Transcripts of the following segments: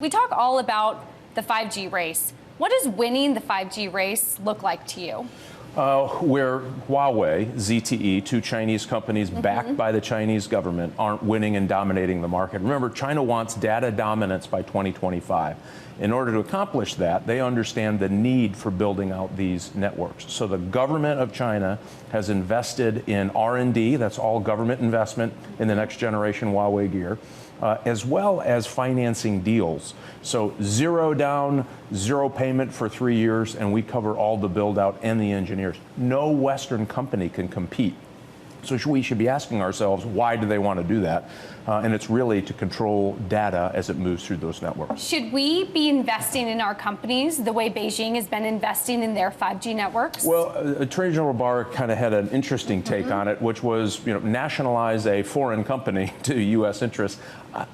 We talk all about the 5G race. What does winning the 5G race look like to you? Where Huawei ZTE, two Chinese companies backed by the Chinese government, aren't winning and dominating the market. Remember, China wants data dominance by 2025. In order to accomplish that, they understand the need for building out these networks. So the government of China has invested in R&D, that's all government investment in the next generation Huawei gear, as well as financing deals. So zero down, zero payment for 3 years, and we cover all the build out and the engineers. No Western company can compete. So we should be asking ourselves, why do they want to do that? And it's really to control data as it moves through those networks. Should we be investing in our companies the way Beijing has been investing in their 5G networks? Well, Attorney General Barr kind of had an interesting take on it, which was, nationalize a foreign company to U.S. interests.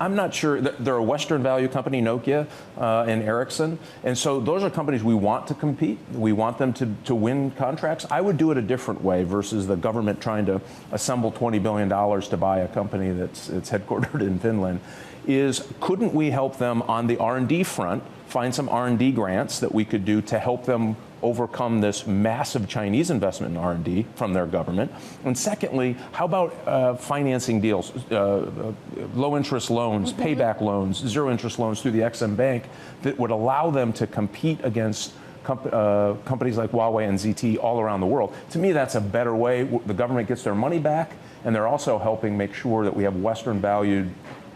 I'm not sure. They're a Western value company, Nokia and Ericsson. And so those are companies we want to compete. We want them to win contracts. I would do it a different way versus the government trying to assemble $20 billion to buy a company that's headquartered in Finland. Couldn't we help them on the R&D front, find some R&D grants that we could do to help them overcome this massive Chinese investment in R&D from their government? And secondly, how about financing deals, low interest loans, payback loans, zero interest loans through the Exim Bank that would allow them to compete against companies like Huawei and ZTE all around the world? To me, that's a better way. The government gets their money back, and they're also helping make sure that we have Western valued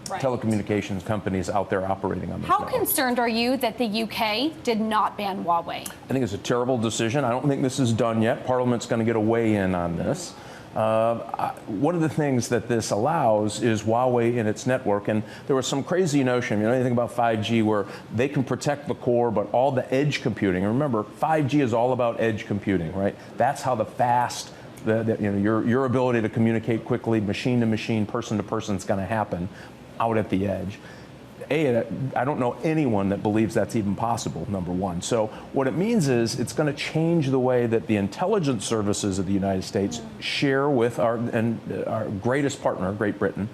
telecommunications companies out there operating on this. How concerned are you that the UK did not ban Huawei? I think it's a terrible decision. I don't think this is done yet. Parliament's going to get a weigh in on this. One of the things that this allows is Huawei in its network, and there was some crazy notion, anything about 5G where they can protect the core, but all the edge computing. And remember, 5G is all about edge computing, right? That's how the fast, your ability to communicate quickly, machine to machine, person to person is going to happen out at the edge. I don't know anyone that believes that's even possible, number one. So what it means is it's going to change the way that the intelligence services of the United States share with our greatest partner, Great Britain.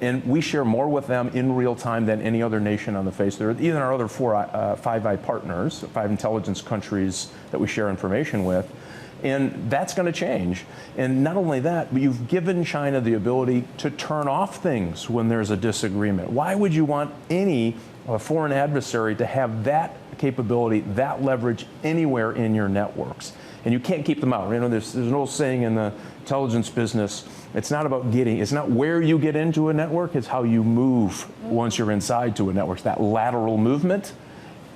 And we share more with them in real time than any other nation on the face of the earth. Even our other Five Eye partners, five intelligence countries that we share information with. And that's going to change. And not only that, but you've given China the ability to turn off things when there's a disagreement. Why would you want any foreign adversary to have that capability, that leverage anywhere in your networks? And you can't keep them out. There's an old saying in the intelligence business, it's not where you get into a network, it's how you move once you're inside to a network. It's that lateral movement.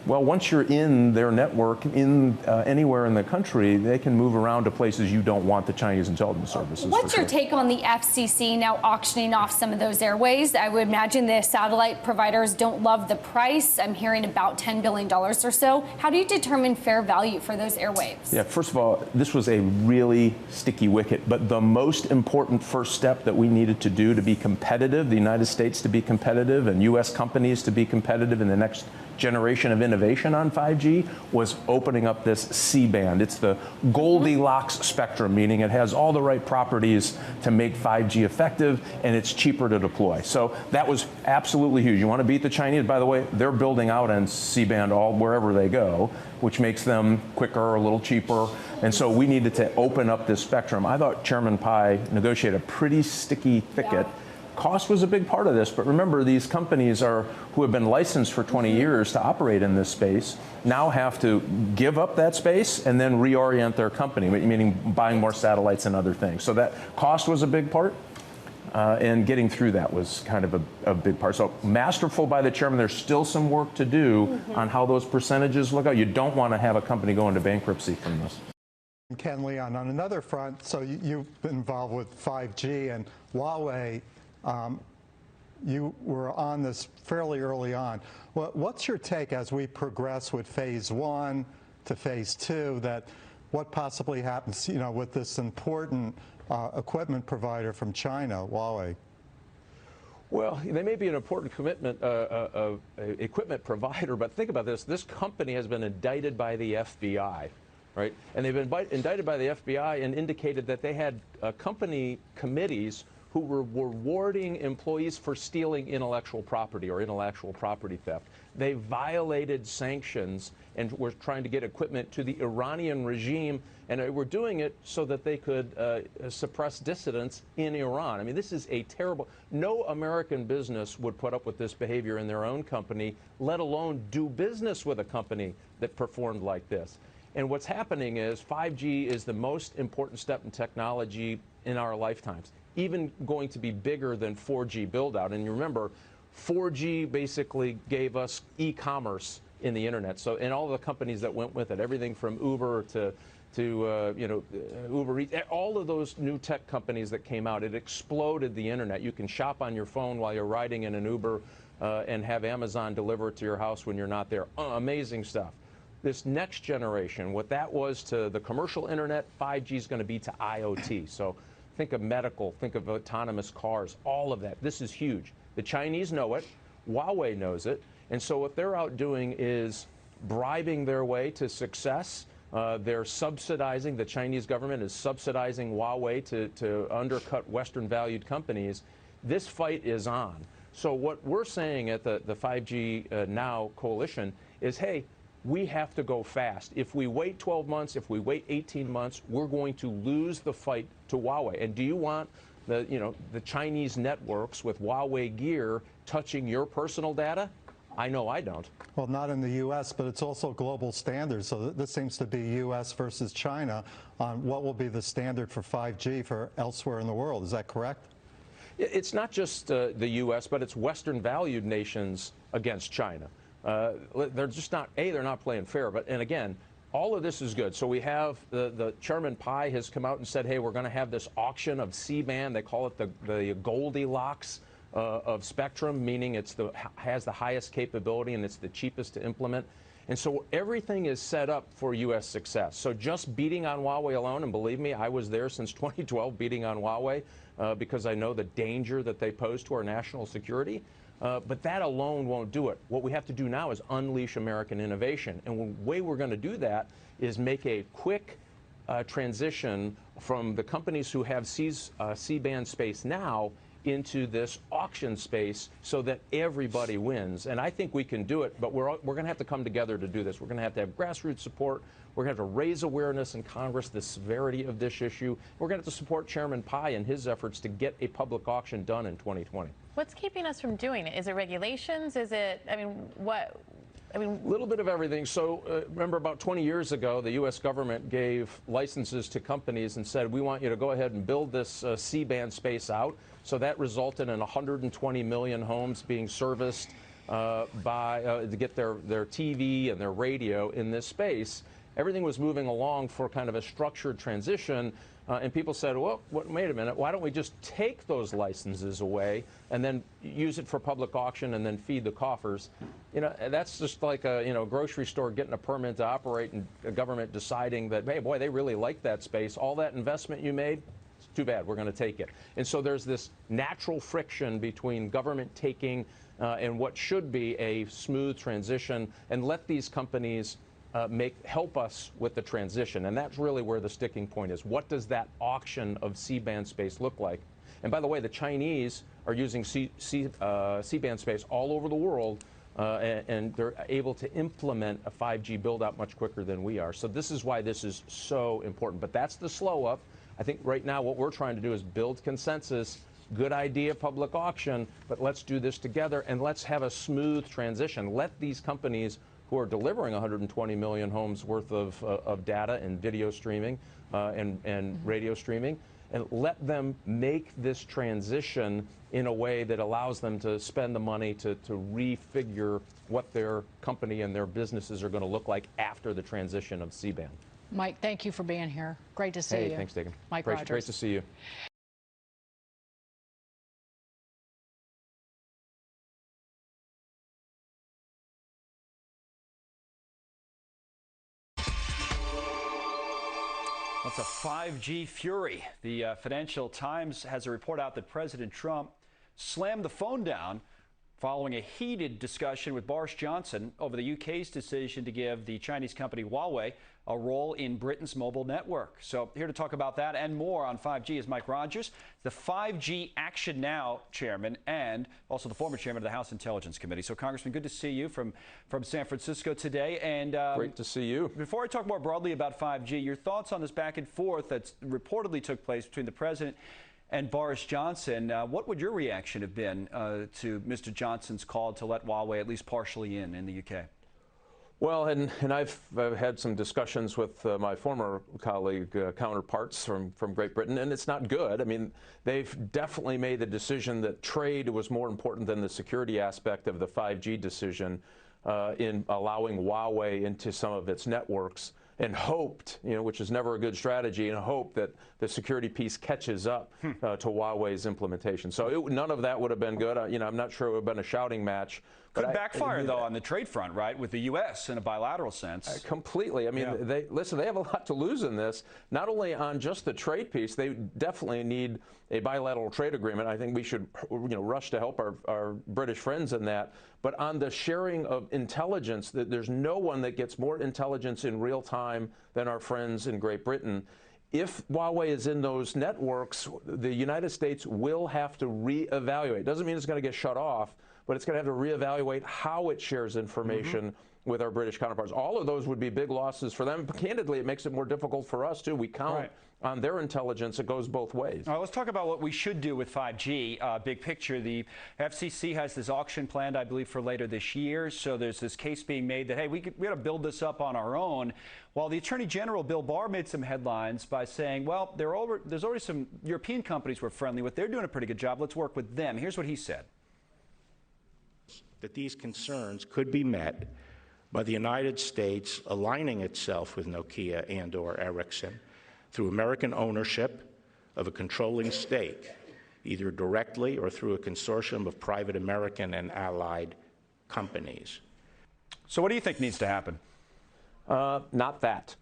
Well, once you're in their network, anywhere in the country, they can move around to places you don't want the Chinese intelligence services. What's your take on the FCC now auctioning off some of those airways? I would imagine the satellite providers don't love the price. I'm hearing about $10 billion or so. How do you determine fair value for those airwaves? Yeah, first of all, this was a really sticky wicket, but the most important first step that we needed to do to be competitive, the United States to be competitive, and U.S. companies to be competitive in the next generation of innovation on 5G was opening up this C-band. It's the Goldilocks spectrum, meaning it has all the right properties to make 5G effective, and it's cheaper to deploy. So that was absolutely huge. You want to beat the Chinese? By the way, they're building out on C-band wherever they go, which makes them quicker, a little cheaper. And so we needed to open up this spectrum. I thought Chairman Pai negotiated a pretty sticky thicket. Yeah. Cost was a big part of this, but remember, these companies who have been licensed for 20 years to operate in this space now have to give up that space and then reorient their company, meaning buying more satellites and other things. So that cost was a big part, and getting through that was kind of a big part. So masterful by the chairman. There's still some work to do on how those percentages look out. You don't want to have a company go into bankruptcy from this. Ken Leon, on another front, so you've been involved with 5G and Huawei. You were on this fairly early on. What's your take as we progress with phase 1 to phase 2, that what possibly happens, with this important equipment provider from China, Huawei? Well, they may be an important equipment provider, but think about this. This company has been indicted by the FBI, right? And they've been indicted by the FBI and indicated that they had company committees who were rewarding employees for stealing intellectual property or intellectual property theft. They violated sanctions and were trying to get equipment to the Iranian regime, and they were doing it so that they could suppress dissidents in Iran. I mean, this is a terrible. No American business would put up with this behavior in their own company, let alone do business with a company that performed like this. And what's happening is 5G is the most important step in technology in our lifetimes, even going to be bigger than 4G build-out. And you remember, 4G basically gave us e-commerce in the internet. So, and all the companies that went with it, everything from Uber to Uber Eats, all of those new tech companies that came out, it exploded the internet. You can shop on your phone while you're riding in an Uber and have Amazon deliver it to your house when you're not there. Amazing stuff. This next generation, what that was to the commercial internet, 5G is going to be to IoT. So think of medical, think of autonomous cars, all of that. This is huge. The Chinese know it. Huawei knows it. And so what they're out doing is bribing their way to success. They're subsidizing, the Chinese government is subsidizing Huawei to undercut Western valued companies. This fight is on. So what we're saying at the 5G Now coalition is, hey, we have to go fast. If we wait 12 months, if we wait 18 months, we're going to lose the fight to Huawei. And do you want the Chinese networks with Huawei gear touching your personal data? I know I don't. Well, not in the U.S., but it's also global standards. So this seems to be U.S. versus China on what will be the standard for 5G for elsewhere in the world. Is that correct? It's not just the U.S., but it's Western valued nations against China. They're just not, they're not playing fair. And again, all of this is good. So we have the Chairman Pai has come out and said, hey, we're going to have this auction of C-band. They call it the Goldilocks of spectrum, meaning has the highest capability and it's the cheapest to implement. And so everything is set up for U.S. success. So just beating on Huawei alone, and believe me, I was there since 2012 beating on Huawei because I know the danger that they pose to our national security. But that alone won't do it. What we have to do now is unleash American innovation. And the way we're going to do that is make a quick transition from the companies who have C-band space now into this auction space so that everybody wins. And I think we can do it, but we're going to have to come together to do this. We're going to have grassroots support. We're going to have to raise awareness in Congress, the severity of this issue. We're going to have to support Chairman Pai in his efforts to get a public auction done in 2020. What's keeping us from doing it? Is it regulations? Is it, what? A little bit of everything. So remember about 20 years ago, the U.S. government gave licenses to companies and said, we want you to go ahead and build this C-band space out. So that resulted in 120 million homes being serviced to get their TV and their radio in this space. Everything was moving along for kind of a structured transition. And people said, well, wait a minute, why don't we just take those licenses away and then use it for public auction and then feed the coffers? That's just like a grocery store getting a permit to operate and the government deciding that, hey, boy, they really like that space. All that investment you made, it's too bad, we're going to take it. And so there's this natural friction between government taking and what should be a smooth transition, and let these companies help us with the transition. And that's really where the sticking point is. What does that auction of C-band space look like? And by the way, the Chinese are using C-band space all over the world, and they're able to implement a 5G build-out much quicker than we are. So this is why this is so important. But that's the slow-up. I think right now what we're trying to do is build consensus. Good idea, public auction, but let's do this together, and let's have a smooth transition. Let these companies who are delivering 120 million homes worth of data and video streaming and radio streaming, and let them make this transition in a way that allows them to spend the money to refigure what their company and their businesses are going to look like after the transition of C-band. Mike, thank you for being here. Great to see you. Hey, thanks, Dagan. Mike Great Rogers. to see you. It's a 5G fury. The Financial Times has a report out that President Trump slammed the phone down following a heated discussion with Boris Johnson over the UK's decision to give the Chinese company Huawei a role in Britain's mobile network. So here to talk about that and more on 5G is Mike Rogers, the 5G Action Now chairman and also the former chairman of the House Intelligence Committee. So, Congressman, good to see you from San Francisco today. And great to see you. Before I talk more broadly about 5G, your thoughts on this back and forth that reportedly took place between the president and Boris Johnson. What would your reaction have been to Mr. Johnson's call to let Huawei at least partially in the UK? Well, and I've had some discussions with my former colleague counterparts from Great Britain, and it's not good. I mean, they've definitely made the decision that trade was more important than the security aspect of the 5G decision in allowing Huawei into some of its networks, and hoped, which is never a good strategy, and hope that the security piece catches up to Huawei's implementation. So none of that would have been good. I'm not sure it would have been a shouting match. Could backfire, though, on the trade front, right, with the U.S. in a bilateral sense. Completely. I mean, they have a lot to lose in this, not only on just the trade piece. They definitely need a bilateral trade agreement. I think we should, rush to help our British friends in that. But on the sharing of intelligence, there's no one that gets more intelligence in real time than our friends in Great Britain. If Huawei is in those networks, the United States will have to reevaluate. Doesn't mean it's going to get shut off, but it's going to have to reevaluate how it shares information with our British counterparts. All of those would be big losses for them. But candidly, it makes it more difficult for us, too. We count on their intelligence. It goes both ways. All right, let's talk about what we should do with 5G. Big picture, the FCC has this auction planned, I believe, for later this year. So there's this case being made that, hey, we got to build this up on our own. While the Attorney General, Bill Barr, made some headlines by saying, well, there's already some European companies we're friendly with. They're doing a pretty good job. Let's work with them. Here's what he said. That these concerns could be met by the United States aligning itself with Nokia and/or Ericsson through American ownership of a controlling stake, either directly or through a consortium of private American and allied companies. So what do you think needs to happen? Not that.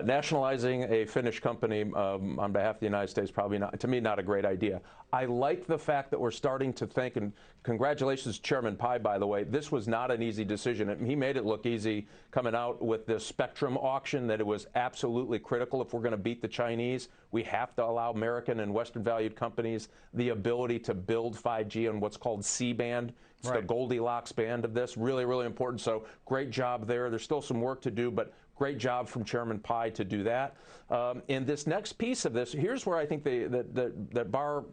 Nationalizing a Finnish company on behalf of the United States, probably not, to me, not a great idea. I like the fact that we're starting to think, and congratulations, Chairman Pai, by the way, this was not an easy decision. He made it look easy coming out with this spectrum auction, that it was absolutely critical if we're going to beat the Chinese. We have to allow American and Western valued companies the ability to build 5G on what's called C-band. It's the Goldilocks band of this. Really, really important. So great job there. There's still some work to do, but great job from Chairman Pai to do that. And this next piece of this, here's where I think that Barr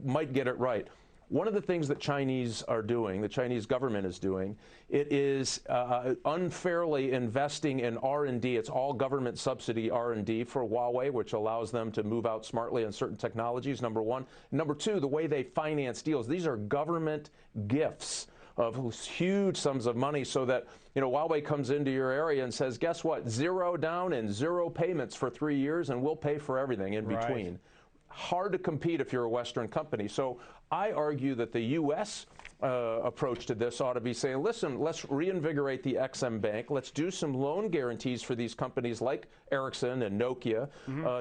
might get it right. One of the things that Chinese are doing, the Chinese government is doing, it is unfairly investing in R&D. It's all government subsidy R&D for Huawei, which allows them to move out smartly on certain technologies, number one. Number two, the way they finance deals. These are government gifts of huge sums of money, so that Huawei comes into your area and says, guess what, 0 down and 0 payments for 3 years, and we'll pay for everything in between. Hard to compete if you're a Western company. So I argue that the U.S. Approach to this ought to be saying, listen, let's reinvigorate the XM Bank. Let's do some loan guarantees for these companies like Ericsson and Nokia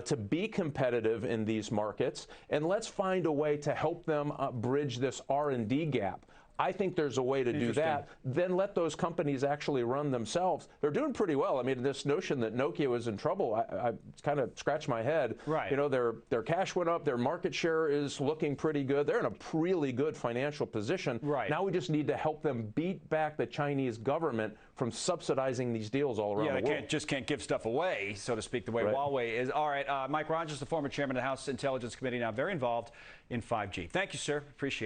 to be competitive in these markets. And let's find a way to help them bridge this R&D gap. I think there's a way to do that. Then let those companies actually run themselves. They're doing pretty well. I mean, this notion that Nokia was in trouble, I kind of scratched my head. Right. Their cash went up. Their market share is looking pretty good. They're in a really good financial position. Right. Now we just need to help them beat back the Chinese government from subsidizing these deals all around the world. Yeah, they can't give stuff away, so to speak, the way Huawei is. All right, Mike Rogers, the former chairman of the House Intelligence Committee, now very involved in 5G. Thank you, sir. Appreciate it.